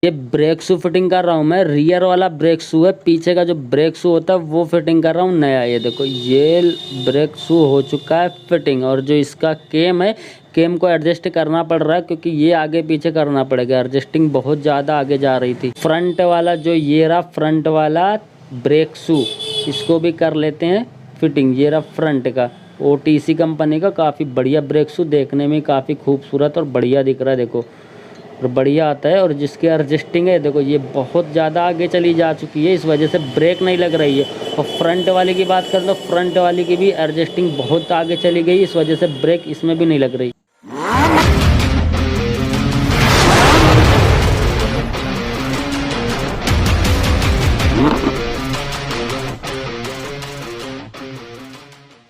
ये brake shoe fitting कर रहा हूँ मैं। रियर वाला ब्रेक शू है, पीछे का जो ब्रेक शू होता है वो फिटिंग कर रहा हूँ नया। ये देखो ये ब्रेक शू हो चुका है फिटिंग। और जो इसका केम है, केम को एडजस्ट करना पड़ रहा है क्योंकि ये आगे पीछे करना पड़ेगा। एडजस्टिंग बहुत ज़्यादा आगे जा रही थी। फ्रंट वाला जो ये रहा फ्रंट वाला ब्रेक शू, इसको भी कर लेते हैं फिटिंग। ये रहा फ्रंट का OTC कंपनी का, काफ़ी बढ़िया ब्रेक शू, देखने में काफ़ी खूबसूरत और बढ़िया दिख रहा है देखो, और बढ़िया आता है। और जिसकी एडजस्टिंग है देखो ये बहुत ज़्यादा आगे चली जा चुकी है, इस वजह से ब्रेक नहीं लग रही है। और फ्रंट वाले की बात करें तो फ्रंट वाली की भी एडजस्टिंग बहुत आगे चली गई, इस वजह से ब्रेक इसमें भी नहीं लग रही।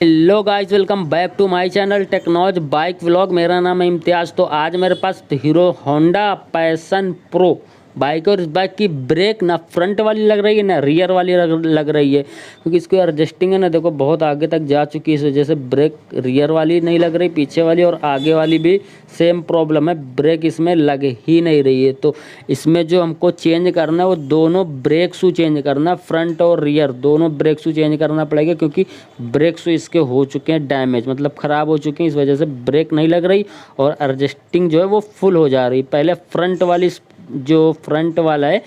Hello guys, welcome back to my channel technology bike vlog. मेरा नाम है इम्तियाज़। तो आज मेरे पास Hero Honda Passion Pro bike, और इस बाइक की ब्रेक ना फ्रंट वाली लग रही है ना रियर वाली लग रही है, क्योंकि इसकी एडजस्टिंग है ना देखो बहुत आगे तक जा चुकी है। इस वजह से ब्रेक रियर वाली नहीं लग रही, पीछे वाली और आगे वाली भी सेम प्रॉब्लम है, ब्रेक इसमें लग ही नहीं रही है। तो इसमें जो हमको चेंज करना है वो दोनों ब्रेक शू चेंज करना, फ्रंट और रियर दोनों ब्रेक शू चेंज करना पड़ेगा, क्योंकि ब्रेक शू इसके हो चुके हैं डैमेज, मतलब ख़राब हो चुके हैं। इस वजह से ब्रेक नहीं लग रही और एडजस्टिंग जो है वो फुल हो जा रही। पहले फ्रंट वाली, जो फ्रंट वाला है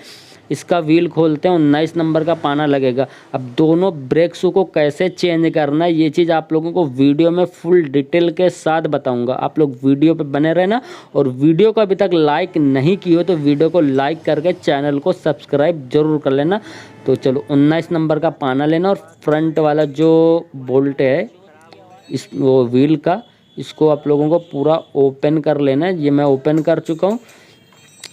इसका व्हील खोलते हैं, 19 नंबर का पाना लगेगा। अब दोनों ब्रेक शू को कैसे चेंज करना है ये चीज़ आप लोगों को वीडियो में फुल डिटेल के साथ बताऊंगा। आप लोग वीडियो पे बने रहना, और वीडियो को अभी तक लाइक नहीं की हो तो वीडियो को लाइक करके चैनल को सब्सक्राइब जरूर कर लेना। तो चलो 19 नंबर का पाना लेना, और फ्रंट वाला जो बोल्ट है इस वो व्हील का, इसको आप लोगों को पूरा ओपन कर लेना है। ये मैं ओपन कर चुका हूँ।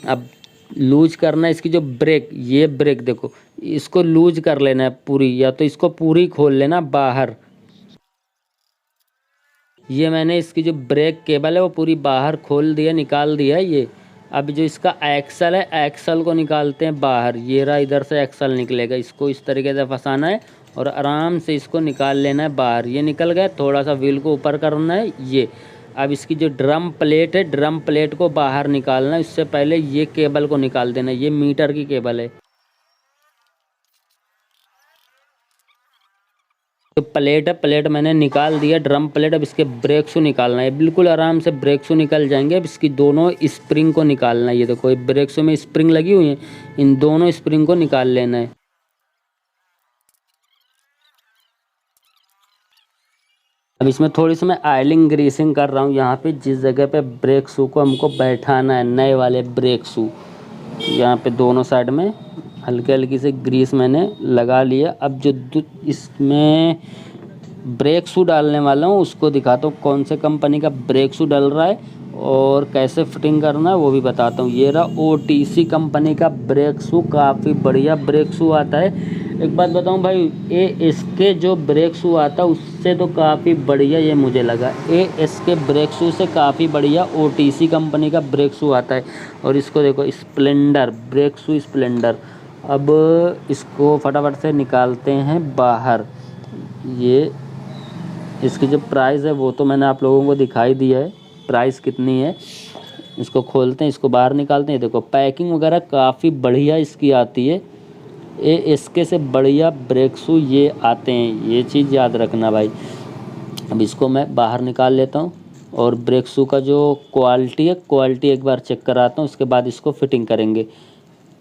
अब लूज करना है इसकी जो ब्रेक, ये ब्रेक देखो इसको लूज कर लेना है पूरी, या तो इसको पूरी खोल लेना बाहर। ये मैंने इसकी जो ब्रेक केबल है वो पूरी बाहर खोल दिया, निकाल दिया है ये। अब जो इसका एक्सल है, एक्सल को निकालते हैं बाहर। ये रहा, इधर से एक्सल निकलेगा, इसको इस तरीके से फंसाना है और आराम से इसको निकाल लेना है बाहर। ये निकल गया, थोड़ा सा व्हील को ऊपर करना है ये। अब इसकी जो ड्रम प्लेट है, ड्रम प्लेट को बाहर निकालना है। इससे पहले ये केबल को निकाल देना है, ये मीटर की केबल है। तो प्लेट है, प्लेट मैंने निकाल दिया, ड्रम प्लेट। अब इसके ब्रेक शू निकालना है, बिल्कुल आराम से ब्रेक शू निकल जाएंगे। अब इसकी दोनों स्प्रिंग को निकालना है। ये देखो ब्रेक शू में स्प्रिंग लगी हुई है, इन दोनों स्प्रिंग को निकाल लेना है। अब इसमें थोड़ी सी मैं ऑयलिंग ग्रीसिंग कर रहा हूँ यहाँ पे, जिस जगह पे ब्रेक शू को हमको बैठाना है, नए वाले ब्रेक शू, यहाँ पे दोनों साइड में हल्की हल्की से ग्रीस मैंने लगा लिया। अब जो इसमें ब्रेक शू डालने वाला हूँ उसको दिखाता हूँ कौन से कंपनी का ब्रेक शू डल रहा है और कैसे फिटिंग करना है वो भी बताता हूँ। ये रहा OTC कंपनी का ब्रेक शू, काफ़ी बढ़िया ब्रेक शू आता है। एक बात बताऊं भाई, इसके जो ब्रेक शू आता है उससे तो काफ़ी बढ़िया ये मुझे लगा। इसके ब्रेक शू से काफ़ी बढ़िया OTC कंपनी का ब्रेक शू आता है। और इसको देखो स्प्लेंडर ब्रेक शू, स्प्लेंडर। अब इसको फटाफट से निकालते हैं बाहर। ये इसकी जो प्राइस है वो तो मैंने आप लोगों को दिखाई दिया है, प्राइस कितनी है। इसको खोलते हैं, इसको बाहर निकालते हैं। देखो पैकिंग वगैरह काफ़ी बढ़िया इसकी आती है। इसके से बढ़िया ब्रेक शू ये आते हैं, ये चीज़ याद रखना भाई। अब इसको मैं बाहर निकाल लेता हूँ और ब्रेक शू का जो क्वालिटी है, क्वालिटी एक बार चेक कराता हूँ, उसके बाद इसको फिटिंग करेंगे।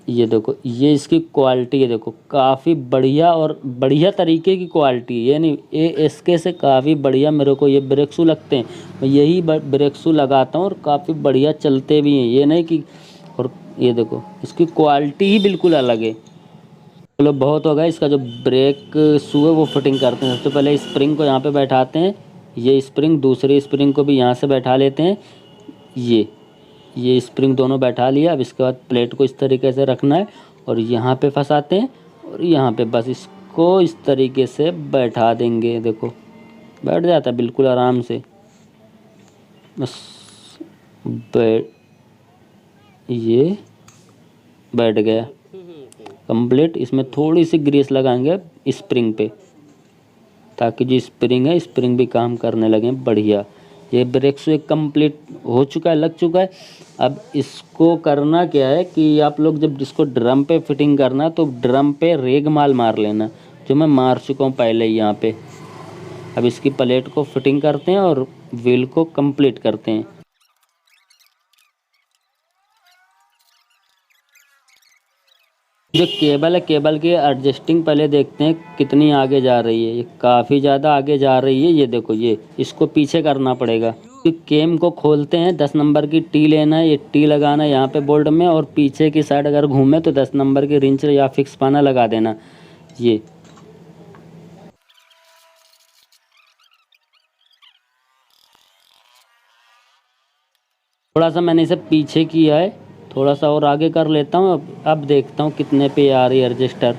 ये देखो ये इसकी क्वालिटी है, देखो काफ़ी बढ़िया और बढ़िया तरीके की क्वालिटी है। यानी इसके से काफ़ी बढ़िया मेरे को ये ब्रेक शू लगते हैं। मैं यही ब्रेक शू लगाता हूँ और काफ़ी बढ़िया चलते भी हैं, ये नहीं कि। और ये देखो इसकी क्वालिटी ही बिल्कुल अलग है। चलो बहुत हो गया, इसका जो ब्रेक शू है वो फिटिंग करते हैं। सबसे पहले स्प्रिंग को यहाँ पे बैठाते हैं, ये स्प्रिंग, दूसरी स्प्रिंग को भी यहाँ से बैठा लेते हैं। ये स्प्रिंग दोनों बैठा लिया। अब इसके बाद प्लेट को इस तरीके से रखना है और यहाँ पे फंसाते हैं और यहाँ पे बस इसको इस तरीके से बैठा देंगे। देखो बैठ जाता है बिल्कुल आराम से, बस ये बैठ गया कंप्लीट। इसमें थोड़ी सी ग्रीस लगाएंगे स्प्रिंग पे, ताकि जो स्प्रिंग है स्प्रिंग भी काम करने लगे बढ़िया। ये ब्रेक शू एक कंप्लीट हो चुका है, लग चुका है। अब इसको करना क्या है कि आप लोग जब इसको ड्रम पे फिटिंग करना तो ड्रम पे रेगमाल मार लेना, जो मैं मार चुका हूँ पहले ही यहाँ पे। अब इसकी प्लेट को फिटिंग करते हैं और व्हील को कंप्लीट करते हैं। जो केबल है, केबल की एडजस्टिंग पहले देखते हैं कितनी आगे जा रही है। ये काफ़ी ज़्यादा आगे जा रही है, ये देखो, ये इसको पीछे करना पड़ेगा। केम को खोलते हैं, 10 नंबर की टी लेना है, ये टी लगाना है यहाँ पे बोल्ट में, और पीछे की साइड अगर घूमे तो 10 नंबर की रिंच या फिक्स पाना लगा देना। ये थोड़ा सा मैंने इसे पीछे किया है, थोड़ा सा और आगे कर लेता हूँ। अब देखता हूँ कितने पे आ रही है रजिस्टर।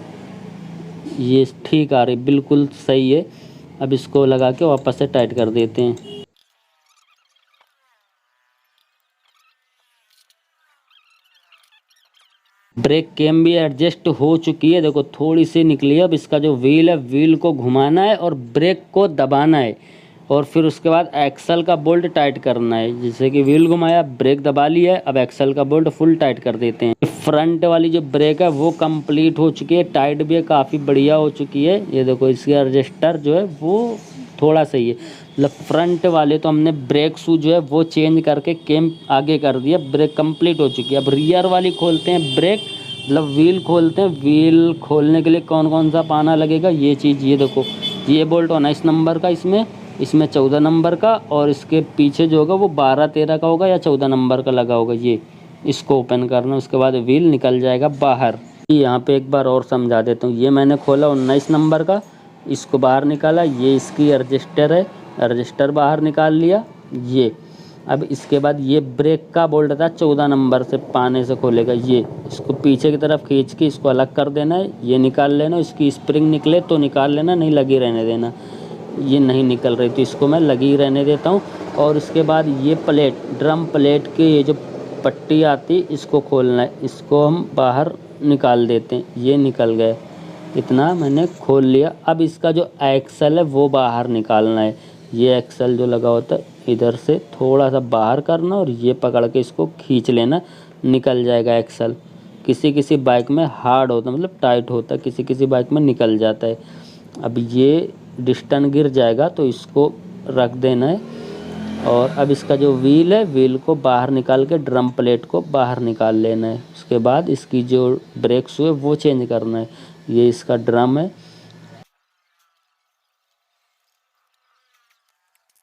ये ठीक आ रही, बिल्कुल सही है। अब इसको लगा के वापस से टाइट कर देते हैं। ब्रेक कैम भी एडजस्ट हो चुकी है, देखो थोड़ी सी निकली है। अब इसका जो व्हील है, व्हील को घुमाना है और ब्रेक को दबाना है, और फिर उसके बाद एक्सल का बोल्ट टाइट करना है। जैसे कि व्हील घुमाया, ब्रेक दबा लिया है, अब एक्सल का बोल्ट फुल टाइट कर देते हैं। फ्रंट वाली जो ब्रेक है वो कंप्लीट हो चुकी है, टाइट भी है, काफ़ी बढ़िया हो चुकी है। ये देखो इसका रजिस्टर जो है वो थोड़ा सही है। मतलब फ्रंट वाले तो हमने ब्रेक शू जो है वो चेंज करके केम आगे कर दिया, ब्रेक कंप्लीट हो चुकी है। अब रियर वाली खोलते हैं ब्रेक, मतलब व्हील खोलते हैं। व्हील खोलने के लिए कौन कौन सा पाना लगेगा, ये चीज़, ये देखो, ये बोल्ट 19 नंबर का, इसमें 14 नंबर का, और इसके पीछे जो होगा वो 12-13 का होगा या 14 नंबर का लगा होगा। ये इसको ओपन करना, उसके बाद व्हील निकल जाएगा बाहर। यहाँ पे एक बार और समझा देता हूँ। ये मैंने खोला 19 नंबर का, इसको बाहर निकाला, ये इसकी रजिस्टर है, रजिस्टर बाहर निकाल लिया। ये अब इसके बाद ये ब्रेक का बोल्ट था 14 नंबर से, पाने से खोलेगा। ये इसको पीछे की तरफ खींच के इसको अलग कर देना है, ये निकाल लेना। इसकी स्प्रिंग निकले तो निकाल लेना, नहीं लगी रहने देना। ये नहीं निकल रही तो इसको मैं लगी रहने देता हूँ। और उसके बाद ये प्लेट, ड्रम प्लेट की ये जो पट्टी आती, इसको खोलना है, इसको हम बाहर निकाल देते हैं। ये निकल गए, इतना मैंने खोल लिया। अब इसका जो एक्सल है वो बाहर निकालना है। ये एक्सल जो लगा होता है, इधर से थोड़ा सा बाहर करना और ये पकड़ के इसको खींच लेना, निकल जाएगा एक्सल। किसी किसी बाइक में हार्ड होता है, मतलब टाइट होता है, किसी किसी बाइक में निकल जाता है। अब ये डिस्टन गिर जाएगा तो इसको रख देना है। और अब इसका जो व्हील है, व्हील को बाहर निकाल के ड्रम प्लेट को बाहर निकाल लेना है। उसके बाद इसकी जो ब्रेक शू है वो चेंज करना है। ये इसका ड्रम है।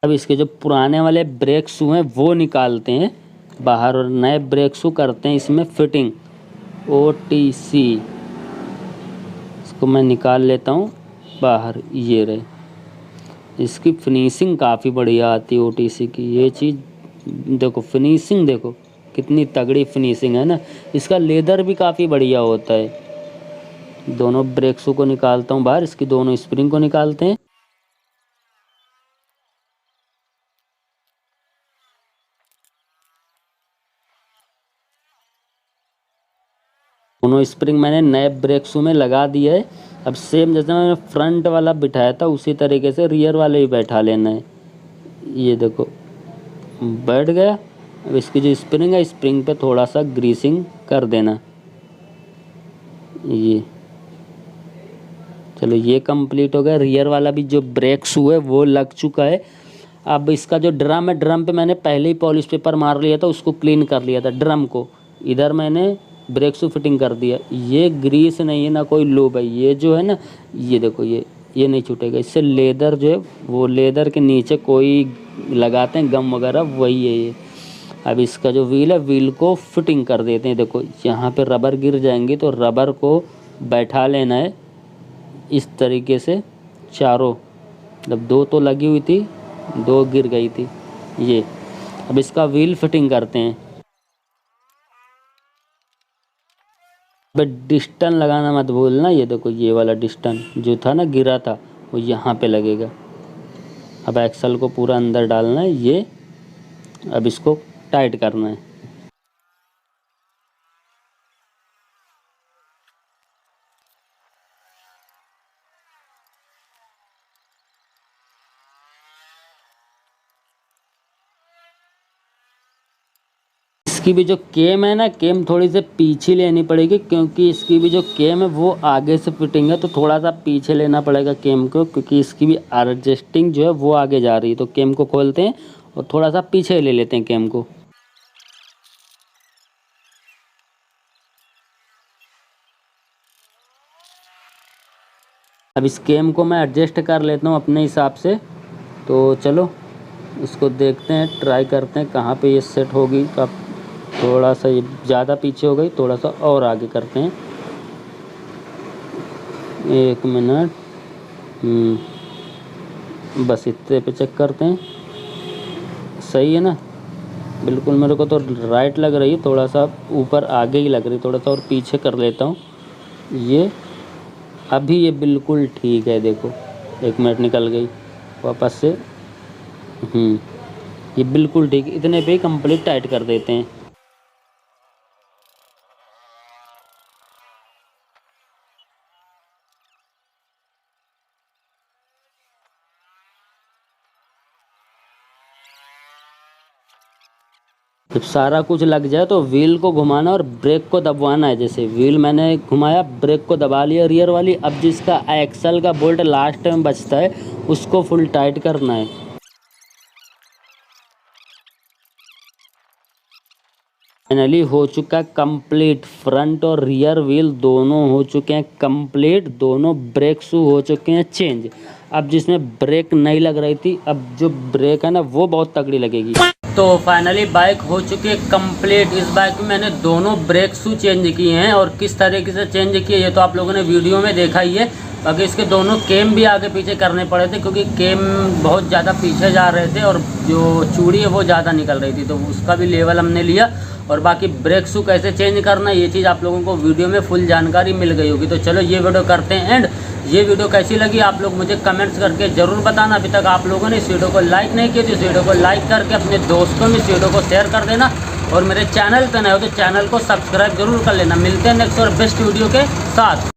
अब इसके जो पुराने वाले ब्रेक शू हैं वो निकालते हैं बाहर, और नए ब्रेक शू करते हैं इसमें फिटिंग। OTC इसको मैं निकाल लेता हूँ बाहर। ये रहे, इसकी फिनिशिंग काफ़ी बढ़िया आती है OTC की। ये चीज़ देखो, फिनिशिंग देखो कितनी तगड़ी फिनिशिंग है ना। इसका लेदर भी काफ़ी बढ़िया होता है। दोनों ब्रेक शू को निकालता हूँ बाहर, इसकी दोनों स्प्रिंग को निकालते हैं। दोनों स्प्रिंग मैंने नए ब्रेक शू में लगा दिया है। अब सेम जैसे मैंने फ्रंट वाला बिठाया था उसी तरीके से रियर वाले भी बैठा लेना है। ये देखो बैठ गया। अब इसकी जो स्प्रिंग है, स्प्रिंग पे थोड़ा सा ग्रीसिंग कर देना। ये चलो, ये कंप्लीट हो गया। रियर वाला भी जो ब्रेक शू है वो लग चुका है। अब इसका जो ड्रम है, ड्रम पे मैंने पहले ही पॉलिश पेपर मार लिया था, उसको क्लीन कर लिया था ड्रम को। इधर मैंने ब्रेक शू फिटिंग कर दिया। ये ग्रीस नहीं है ना कोई लूब है, ये जो है ना, ये देखो, ये नहीं छूटेगा। इससे लेदर जो है, वो लेदर के नीचे कोई लगाते हैं गम वगैरह, वही है ये। अब इसका जो व्हील है, व्हील को फिटिंग कर देते हैं। देखो यहाँ पे रबर गिर जाएंगे तो रबर को बैठा लेना है इस तरीके से चारों। मतलब 2 तो लगी हुई थी, 2 गिर गई थी। ये अब इसका व्हील फिटिंग करते हैं। बट डिस्टन लगाना मत भूलना। ये देखो, ये वाला डिस्टन जो था ना, गिरा था, वो यहाँ पे लगेगा। अब एक्सल को पूरा अंदर डालना है। ये अब इसको टाइट करना है। इसकी भी जो केम है ना, केम थोड़ी सी पीछे लेनी पड़ेगी, क्योंकि इसकी भी जो केम है वो आगे से फिटिंग है, तो थोड़ा सा पीछे लेना पड़ेगा केम को, क्योंकि इसकी भी एडजस्टिंग जो है वो आगे जा रही है। तो केम को खोलते हैं और थोड़ा सा पीछे ले लेते हैं केम को। अब इस केम को मैं एडजस्ट कर लेता हूँ अपने हिसाब से। तो चलो इसको देखते हैं, ट्राई करते हैं कहाँ पे ये सेट होगी। अब थोड़ा सा ये ज़्यादा पीछे हो गई, थोड़ा सा और आगे करते हैं। 1 मिनट, बस इतने पे चेक करते हैं। सही है ना, बिल्कुल मेरे को तो राइट लग रही है, थोड़ा सा ऊपर आगे ही लग रही, थोड़ा सा और पीछे कर लेता हूँ। ये अभी ये बिल्कुल ठीक है, देखो 1 मिनट निकल गई वापस से। ये बिल्कुल ठीक, इतने पे कंप्लीट टाइट कर देते हैं। जब सारा कुछ लग जाए तो व्हील को घुमाना और ब्रेक को दबाना है। जैसे व्हील मैंने घुमाया, ब्रेक को दबा लिया रियर वाली। अब जिसका एक्सल का बोल्ट लास्ट में बचता है उसको फुल टाइट करना है। फाइनली हो चुका कंप्लीट, फ्रंट और रियर व्हील दोनों हो चुके हैं कंप्लीट, दोनों ब्रेक शू हो चुके हैं चेंज। अब जिसमें ब्रेक नहीं लग रही थी, अब जो ब्रेक है ना वो बहुत तगड़ी लगेगी। तो फाइनली बाइक हो चुकी है कंप्लीट। इस बाइक में मैंने दोनों ब्रेक शू चेंज किए हैं, और किस तरीके से चेंज किए ये तो आप लोगों ने वीडियो में देखा ही है। बाकी इसके दोनों केम भी आगे पीछे करने पड़े थे, क्योंकि केम बहुत ज़्यादा पीछे जा रहे थे और जो चूड़ी है वो ज़्यादा निकल रही थी, तो उसका भी लेवल हमने लिया। और बाकी ब्रेक शू कैसे चेंज करना है ये चीज़ आप लोगों को वीडियो में फुल जानकारी मिल गई होगी। तो चलो ये वीडियो करते हैं एंड। ये वीडियो कैसी लगी आप लोग मुझे कमेंट्स करके ज़रूर बताना। अभी तक आप लोगों ने इस वीडियो को लाइक नहीं किया तो इस वीडियो को लाइक करके अपने दोस्तों में इस वीडियो को शेयर कर देना, और मेरे चैनल पर नए हो तो चैनल को सब्सक्राइब जरूर कर लेना। मिलते हैं नेक्स्ट और बेस्ट वीडियो के साथ।